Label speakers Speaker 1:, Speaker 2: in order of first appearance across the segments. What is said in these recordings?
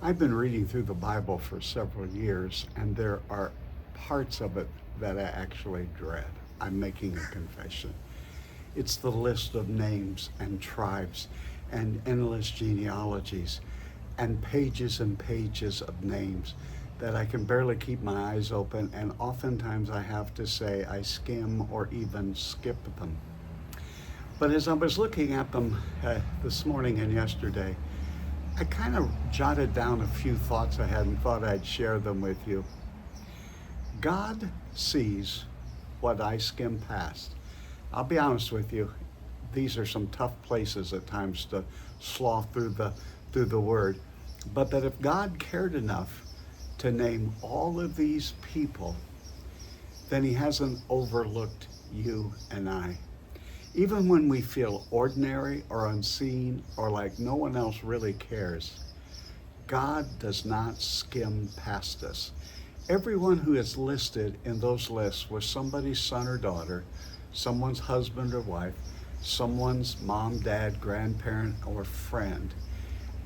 Speaker 1: I've been reading through the Bible for several years, and there are parts of it that I actually dread. I'm making a confession. It's the list of names and tribes and endless genealogies and pages of names that I can barely keep my eyes open, and oftentimes I have to say I skim or even skip them. But as I was looking at them this morning and yesterday, I kind of jotted down a few thoughts I had and thought I'd share them with you. God sees what I skim past. I'll be honest with you, these are some tough places at times to slough through the word. But that if God cared enough to name all of these people, then he hasn't overlooked you and I. Even when we feel ordinary or unseen or like no one else really cares, God does not skim past us. Everyone who is listed in those lists was somebody's son or daughter, someone's husband or wife, someone's mom, dad, grandparent, or friend.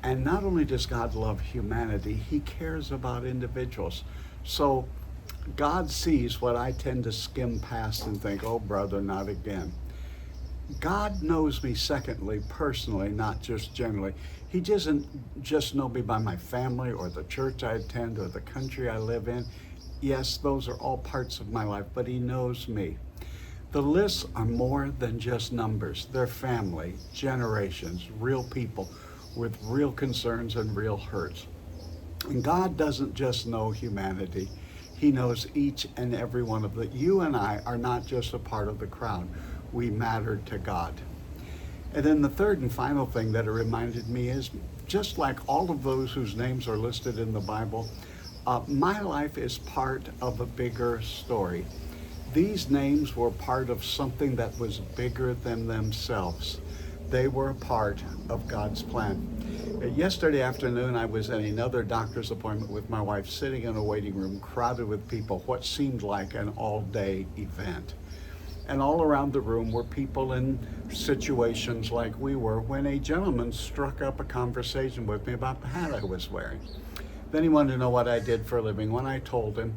Speaker 1: And not only does God love humanity, he cares about individuals. So God sees what I tend to skim past and think, oh, brother, not again. God knows me, secondly, personally, not just generally. He doesn't just know me by my family or the church I attend or the country I live in. Yes, those are all parts of my life, but he knows me. The lists are more than just numbers. They're family, generations, real people with real concerns and real hurts. And God doesn't just know humanity. He knows each and every one of them. You and I are not just a part of the crowd. We matter to God. And then the third and final thing that it reminded me is, just like all of those whose names are listed in the Bible, my life is part of a bigger story. These names were part of something that was bigger than themselves. They were a part of God's plan. Yesterday afternoon, I was at another doctor's appointment with my wife, sitting in a waiting room crowded with people, what seemed like an all-day event. And all around the room were people in situations like we were, when a gentleman struck up a conversation with me about the hat I was wearing. Then he wanted to know what I did for a living. When I told him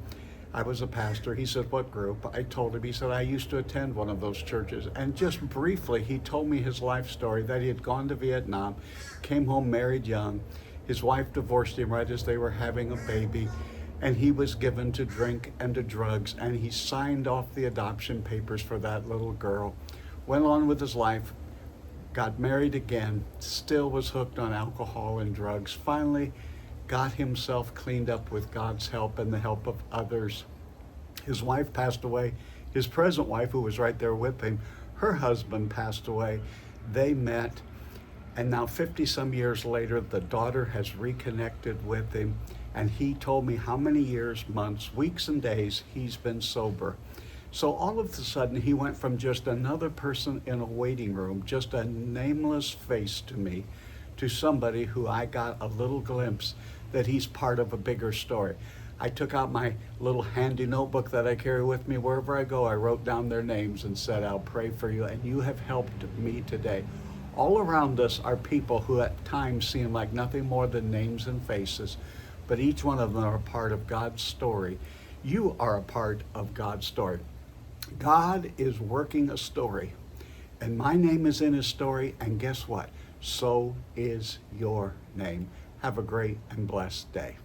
Speaker 1: I was a pastor, he said, what group? I told him. He said, I used to attend one of those churches. And just briefly, he told me his life story, that he had gone to Vietnam, came home married young. His wife divorced him right as they were having a baby, and he was given to drink and to drugs, and he signed off the adoption papers for that little girl, went on with his life, got married again, still was hooked on alcohol and drugs, finally got himself cleaned up with God's help and the help of others. His wife passed away. His present wife, who was right there with him, her husband passed away. They met, and now 50 some years later, the daughter has reconnected with him, and he told me how many years, months, weeks, and days he's been sober. So all of a sudden, he went from just another person in a waiting room, just a nameless face to me, to somebody who I got a little glimpse that he's part of a bigger story. I took out my little handy notebook that I carry with me wherever I go. I wrote down their names and said, I'll pray for you, and you have helped me today. All around us are people who at times seem like nothing more than names and faces, but each one of them are a part of God's story. You are a part of God's story. God is working a story, and my name is in his story, and guess what? So is your name. Have a great and blessed day.